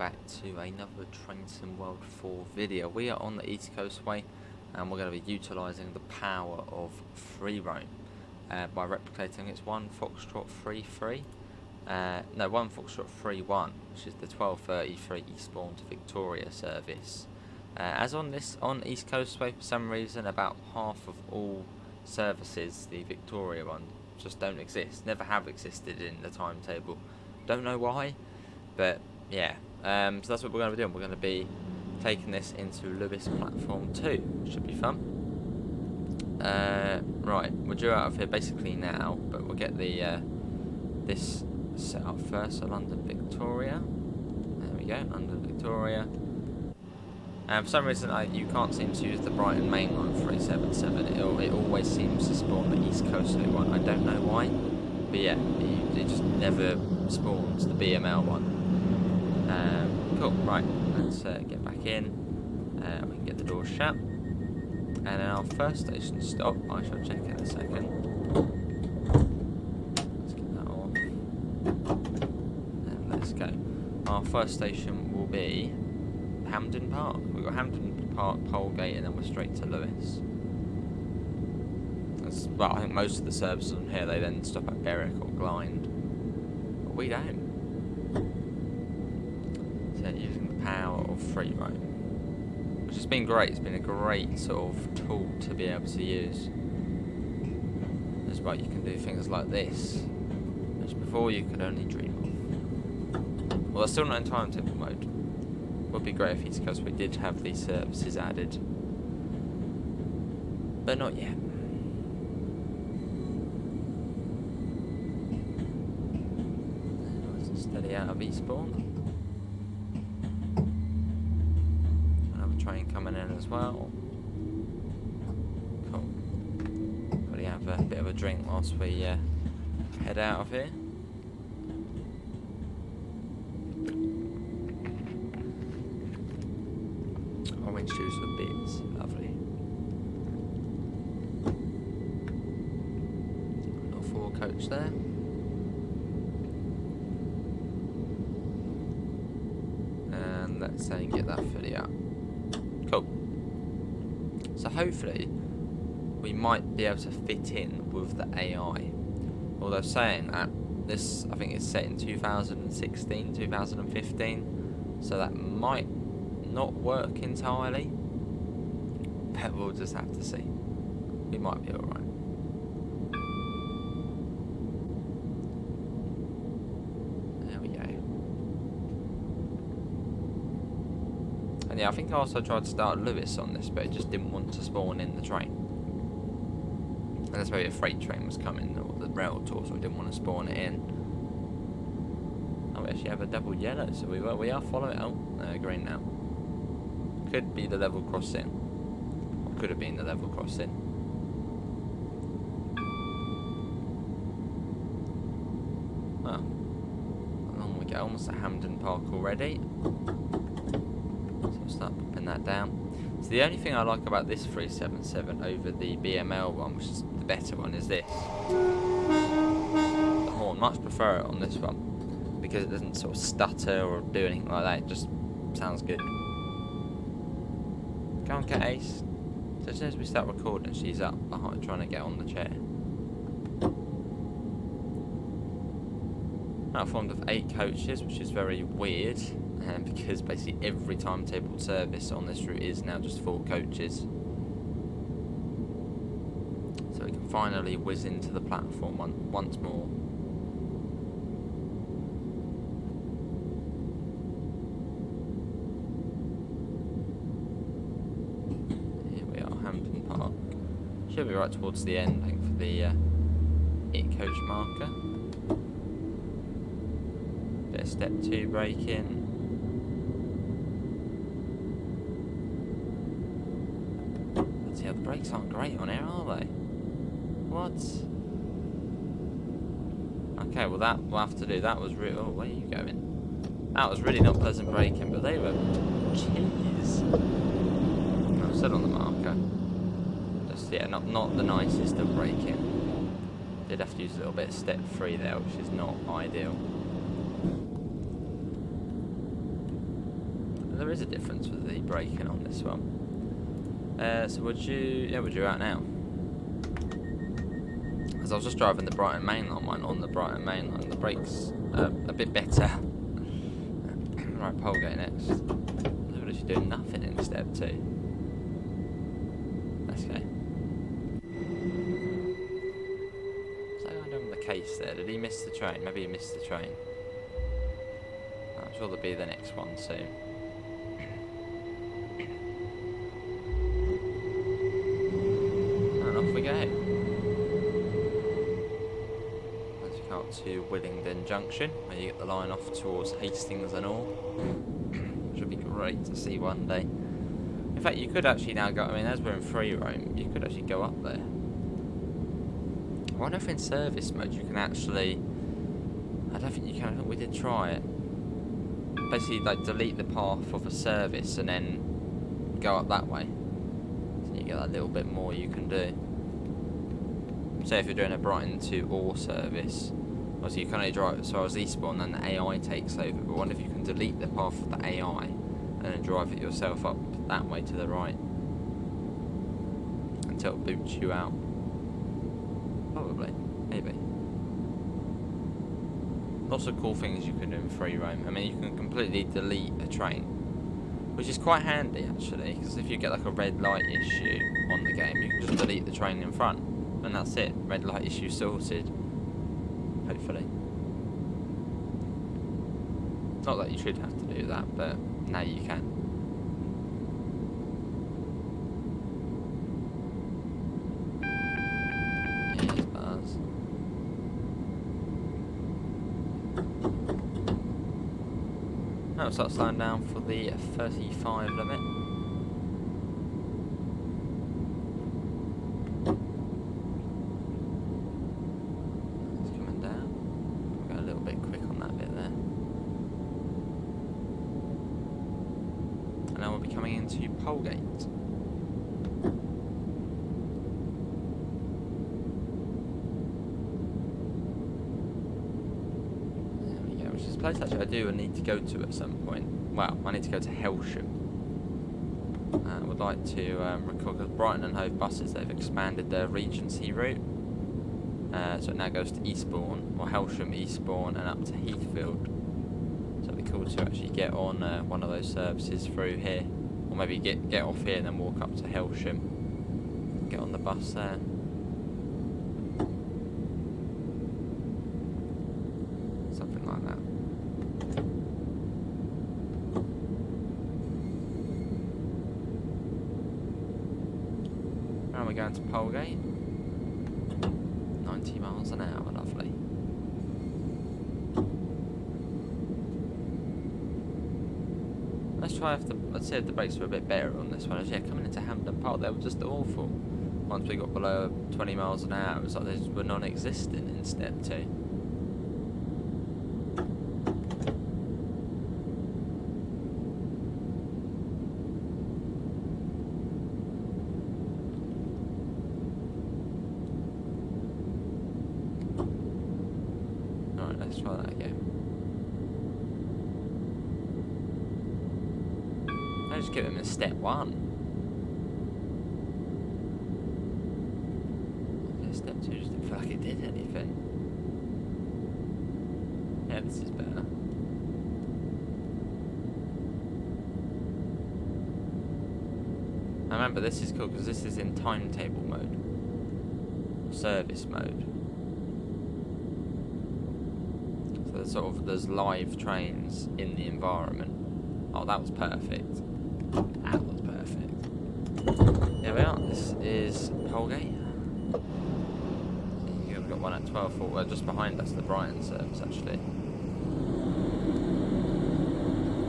back to another Train Sim World 4 video. We are on the East Coastway and we're going to be utilising the power of free roam by replicating its 1 Foxtrot 3-3. No, 1 Foxtrot 3-1, which is the 12:33 eastbourne to Victoria service. As on East Coastway, for some reason, about half of all services, the Victoria one, just don't exist. Never have existed in the timetable. Don't know why, but yeah. So that's what we're going to be doing. We're going to be taking this into Lewis Platform 2. Should be fun. Right, we're due out of here basically now, but we'll get the this set up first. So London Victoria. There we go, London Victoria. For some reason you can't seem to use the Brighton main line 377. It always seems to spawn the East Coastway one. I don't know why, but yeah, it just never spawns the BML one. Cool, right, let's get back in. We can get the door shut. And then our first station stop, I shall check in a second. Let's get that off. And let's go. Our first station will be Hampden Park. We've got Hampden Park, Polegate, and then we're straight to Lewis. Well, I think most of the services on here, they then stop at Berwick or Glynde. But we don't. So using the power of free roam, which has been great. It's been a great sort of tool to be able to use. As well, you can do things like this, which before you could only dream of. Well, they're still not in timetable mode. Would be great if East Coastway did have these services added, but not yet. Nice and steady out of Eastbourne. Train coming in as well. Cool. Probably have a bit of a drink whilst we head out of here. Orange juice with bits, lovely. Little 4 coach there. And let's say get that fully up. Cool. So hopefully we might be able to fit in with the AI. Although saying that, this I think it's set in 2016, 2015, so that might not work entirely. But we'll just have to see. We might be alright. Yeah, I think I also tried to start Lewis on this, but it just didn't want to spawn in the train. And that's maybe a freight train was coming, or the rail tour, so we didn't want to spawn it in. Oh, we actually have a double yellow, so we are following. Oh, green now. Could be the level crossing, or could have been the level crossing. Oh, along we go, almost at Hampden Park already. Start popping that down. So the only thing I like about this 377 over the BML one, which is the better one, is this. The horn. Much prefer it on this one because it doesn't sort of stutter or do anything like that. It just sounds good. Go on, get Ace. So as soon as we start recording, she's up behind trying to get on the chair. Now formed of 8 coaches, which is very weird. Because basically every timetable service on this route is now just 4 coaches. So we can finally whiz into the platform once more. Here we are, Hampden Park. Should be right towards the end, I think, for the it coach marker. Bit of step 2 braking. Yeah, the brakes aren't great on here, are they? What? Okay, well that we'll have to do. That was real. Oh, where are you going? That was really not pleasant braking, but they were cheese. I'm still on the marker. Just yeah, not the nicest of braking. Did have to use a little bit of step 3 there, which is not ideal. there is a difference with the braking on this one. So would you out now? As I was just driving the Brighton mainline one on the Brighton mainline, the brakes a bit better. Right, Polegate next. They're literally doing nothing in step 2. Let's go. What's that guy doing with the case there? Did he miss the train? Maybe he missed the train. I'm sure there'll be the next one soon. And off we go. As you come up to Willingdon Junction, where you get the line off towards Hastings and all. Which would be great to see one day. In fact, you could actually now go, I mean, as we're in free roam, you could actually go up there. I wonder if in service mode you can actually, I don't think you can, I think we did try it. Basically, like, delete the path of a service and then go up that way. So you get that little bit more you can do. Say if you're doing a Brighton to all service, obviously you can only drive as far as Eastbourne and the AI takes over, but I wonder if you can delete the path of the AI and then drive it yourself up that way to the right until it boots you out. Probably, maybe. Lots of cool things you can do in free roam. I mean, you can completely delete a train, which is quite handy actually, because if you get like a red light issue on the game, you can just delete the train in front, and that's it. Red light issue sorted. Hopefully. Not that you should have to do that, but now you can. Here's Buzz. Now we'll start slowing down for the 35 limit. It's coming down. We'll go a little bit quick on that bit there. And now we'll be coming into Polegate. Place actually I do need to go to at some point. Well, I need to go to Helsham. I would like to record, because Brighton and Hove buses, they've expanded their Regency route. So it now goes to Eastbourne, or Helsham, Eastbourne, and up to Heathfield. So it'd be cool to actually get on one of those services through here. Or maybe get off here and then walk up to Helsham. Get on the bus there. Something like that. Now we're going to Polegate. 90 miles an hour, lovely. Let's see if the brakes were a bit better on this one. Yeah, coming into Hampden Park, they were just awful. Once we got below 20 miles an hour, it was like they were non-existent in step 2. Alright, let's try that again. I just give him a step 1. Yeah, step 2 just didn't feel like it did anything. Yeah, this is better. I remember this is cool because this is in timetable mode. Service mode. So there's live trains in the environment. Oh, that was perfect. That was perfect. There we are. This is Polegate. We've got one at 12:40. Just behind us, the Brighton service actually.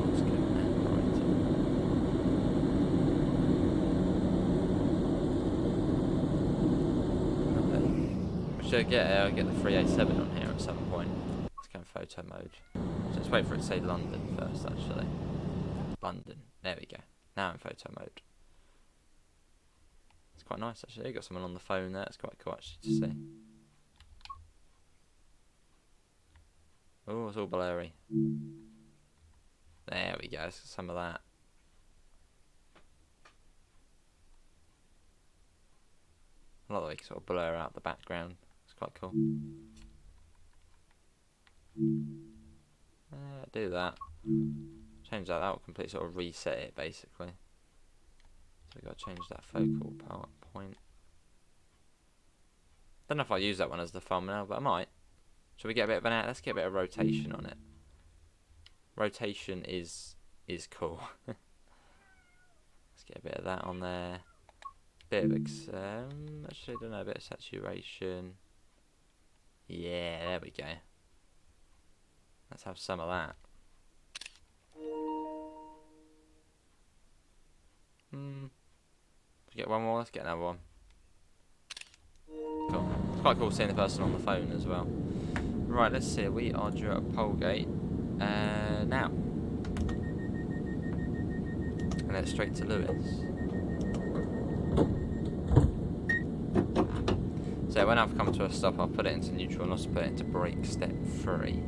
Let's go there, Brighton. Lovely. We should get the 387 on here at some point. Photo mode. So let's wait for it to say London first, actually. London. There we go. Now in photo mode. It's quite nice, actually. You've got someone on the phone there. It's quite cool, actually, to see. Oh, it's all blurry. There we go. Some of that. I like the way you can sort of blur out the background. It's quite cool. Do that. Change that. That will completely sort of reset it basically. So we got to change that focal point. Don't know if I use that one as the thumbnail, but I might. Shall we get a bit of an let's get a bit of rotation on it. Rotation is cool. Let's get a bit of that on there. Bit of actually, don't know, a bit of saturation. Yeah, there we go. Let's have some of that. Let's get one more. Let's get another one. Cool. It's quite cool seeing the person on the phone as well. Right, let's see. We are due at Polegate now, and then straight to Lewis. So when I've come to a stop, I'll put it into neutral and also put it into brake step 3.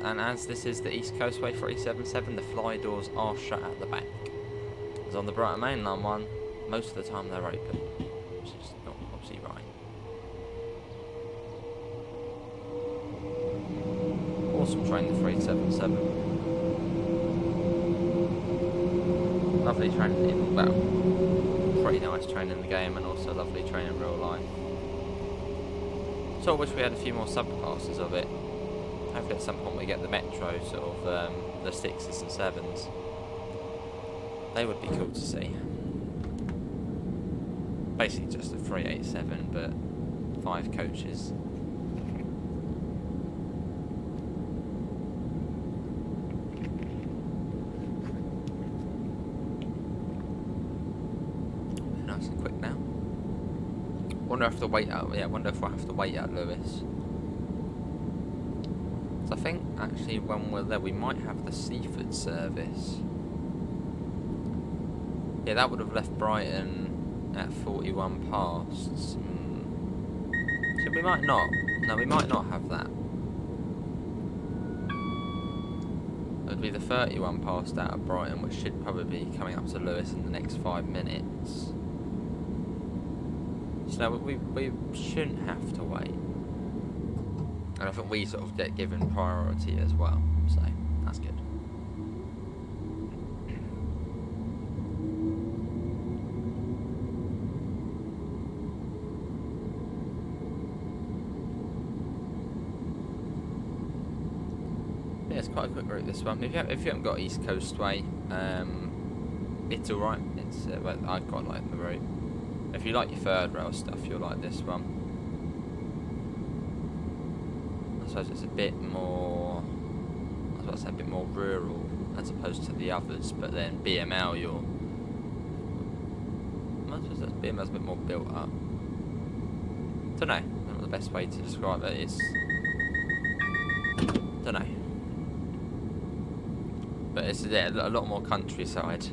And as this is the East Coastway 377, the fly doors are shut at the back. As on the Brighton Mainline one, most of the time they're open, which is not obviously right. Awesome train, the 377. Lovely train in, well, pretty nice train in the game, and also lovely train in real life. So I wish we had a few more subclasses of it. Hopefully at some point we get the Metro, sort of the 6s and 7s. They would be cool to see. Basically just a 387, but 5 coaches. Nice and quick now. Wonder if the wait out. Yeah, wonder if we'll have to wait at Lewis. I think actually when we're there we might have the Seaford service. Yeah, that would have left Brighton at 41 past. So we might not. No, we might not have that. It would be the 31 past out of Brighton, which should probably be coming up to Lewis in the next 5 minutes. So no, we shouldn't have to wait. And I think we sort of get given priority as well, so that's good. Yeah, it's quite a quick route this one. If you haven't got East Coastway, it's alright. It's well, I quite like the route. If you like your third rail stuff, you'll like this one. I suppose it's a bit more, I was about to say a bit more rural as opposed to the others, but then BML, I suppose that BML's a bit more built up. Don't know the best way to describe it is, don't know. But it's a lot more countryside.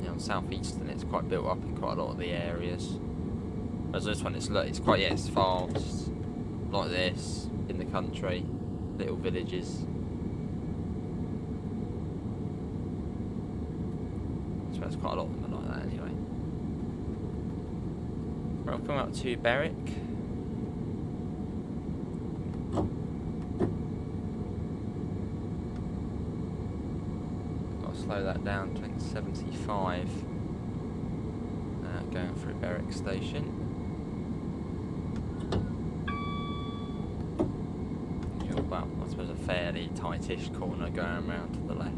Yeah, on South Eastern it's quite built up in quite a lot of the areas. Whereas this one, it's quite, yeah, it's fast, like this, in the country, little villages. I suppose quite a lot of them are like that anyway. Right, we'll come up to Berwick. Got to slow that down to 75. Going through Berwick Station. Well, I suppose a fairly tightish corner going around to the left.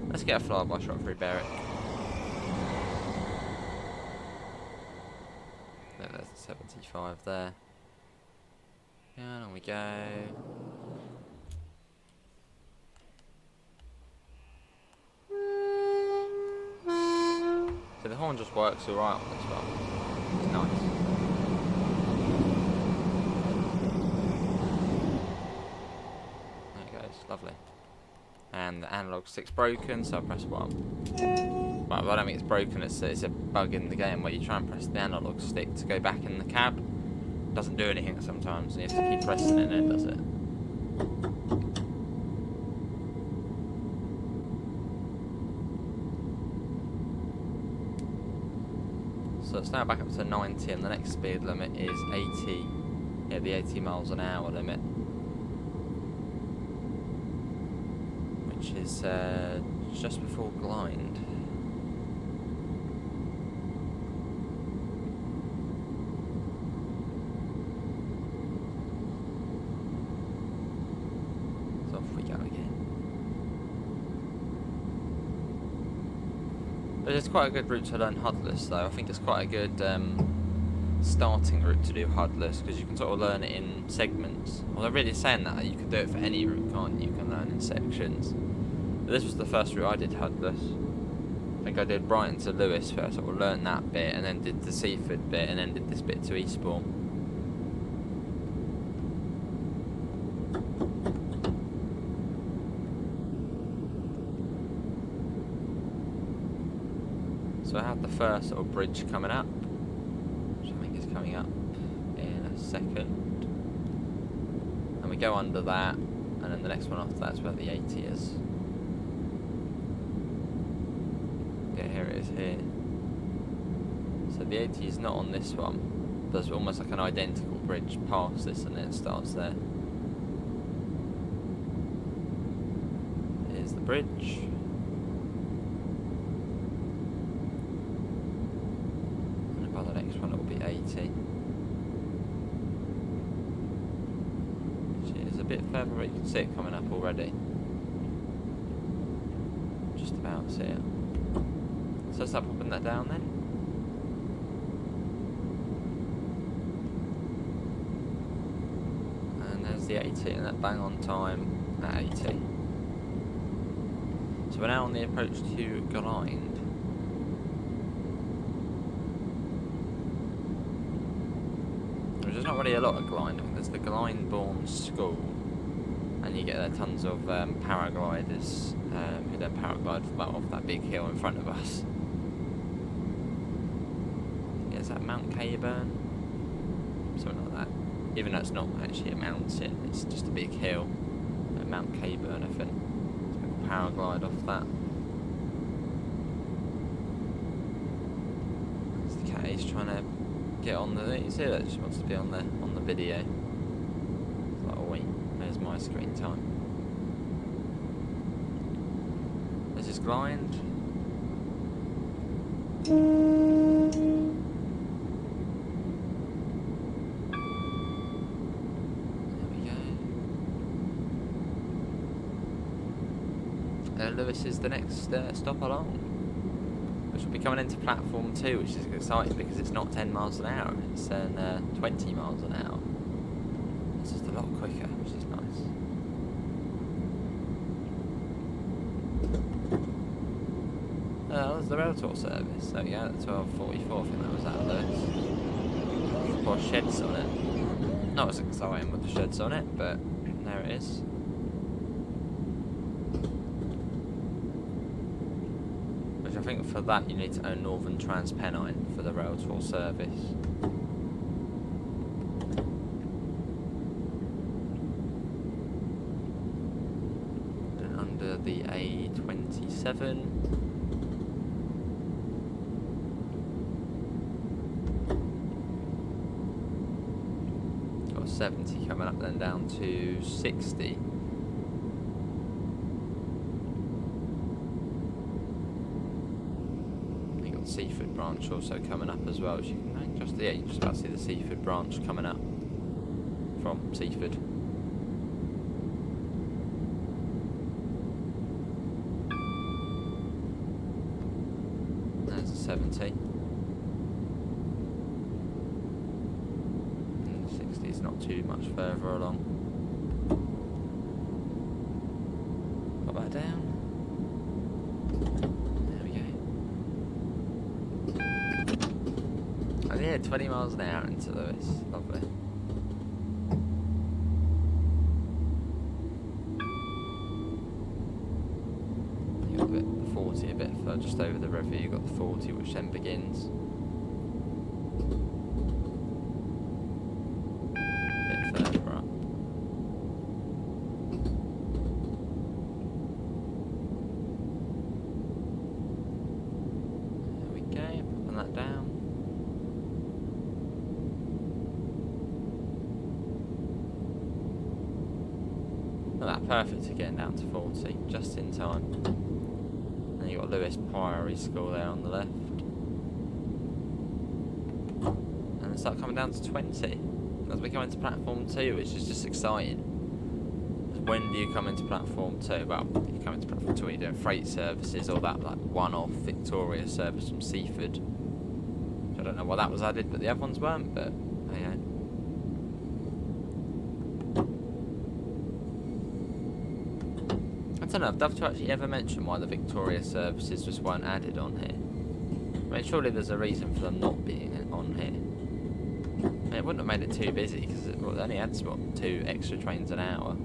Let's get a flyby shot through Berwick. There's 75 there. And on we go. So the horn just works alright on this one. It's nice. Lovely. And the analog stick's broken, so I press 1. But I don't think it's broken. It's a bug in the game where you try and press the analog stick to go back in the cab. It doesn't do anything sometimes. You have to keep pressing it and it does it. So it's now back up to 90 and the next speed limit is 80. Yeah, the 80 miles an hour limit. Which is just before Glide. So off we go again. But it's quite a good route to learn HUDless though. I think it's quite a good starting route to do HUDless because you can sort of learn it in segments. Well, they're really saying that you can do it for any route, can't you? You can learn in sections. But this was the first route I did HUDless. I think I did Brighton to Lewes first, sort of learned that bit, and then did the Seaford bit, and then did this bit to Eastbourne. So I have the first sort of bridge coming up, which I think is coming up in a second. And we go under that, and then the next one after that's where the 80 is. Yeah, here it is here. So the 80 is not on this one. There's almost like an identical bridge past this and then it starts there. Here's the bridge. And by the next one it will be 80. Which is a bit further, but you can see it coming up already. Just about see it. So start popping that down then. And there's the 80 and that bang on time at 80. So we're now on the approach to Glide. There's not really a lot of Glide. There's the Glyndebourne School and you get there tons of paragliders who then paraglide off that big hill in front of us. Is that Mount Caburn? Something like that. Even though it's not actually a mountain, it's just a big hill. Mount Caburn, I think. So we can paraglide off that. There's the cat, he's trying to get on the. You see that? She wants to be on the video. It's like, oh wait, there's my screen time. This is Glide. Lewes is the next stop along, which will be coming into platform 2, which is exciting because it's not 10 miles an hour, it's 20 miles an hour. It's just a lot quicker, which is nice. That was the rail tour service, so yeah, at 12:44, I think that was out of Lewes. Of course, sheds on it. Not as exciting with the sheds on it, but there it is. I think for that you need to own Northern Transpennine for the rail tour service. And under the A27. Got 70 coming up, then down to 60. Seaford branch also coming up as well, as you can just you just about to see the Seaford branch coming up from Seaford. There's a 70. And 60 is not too much further along. Pop that down. Yeah, 20 miles an hour into Lewes. Lovely. You got the 40 a bit further, just over the river, you've got the 40, which then begins. A bit further up. There we go, popping that down. Look at that, perfect to getting down to 40, just in time. And you've got Lewis Priory School there on the left. And then start coming down to 20. As we come into platform 2, which is just exciting. When do you come into platform 2? Well, you come into platform 2 when you're doing freight services or that like one-off Victoria service from Seaford. I don't know why that was added, but the other ones weren't, but yeah. I don't know, I've loved to actually ever mention why the Victoria services just weren't added on here. I mean, surely there's a reason for them not being on here. I mean, it wouldn't have made it too busy, because it only adds, what, 2 extra trains an hour?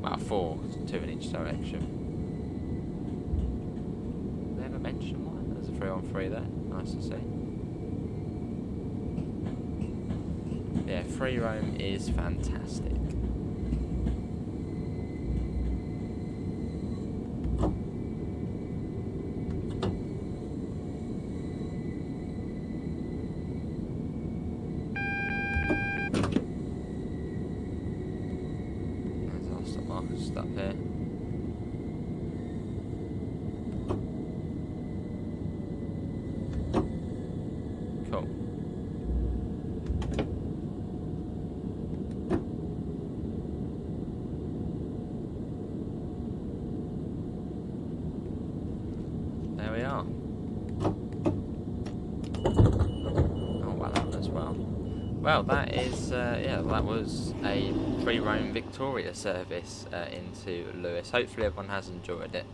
Well, 4, 2 in each direction. Did they ever mention why? There's a 3-on-3 there, nice to see. Yeah, free roam is fantastic. Just up here. Cool. There we are. Oh, well done as well. Well, that is, yeah, that was a free roam Victoria service into Lewis. Hopefully everyone has enjoyed it.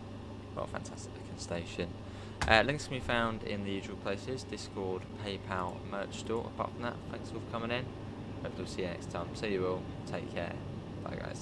Well, fantastic looking station. Links can be found in the usual places: Discord, PayPal, merch store. Apart from that, thanks all for coming in. Hopefully we'll see you next time. See you all. Take care. Bye guys.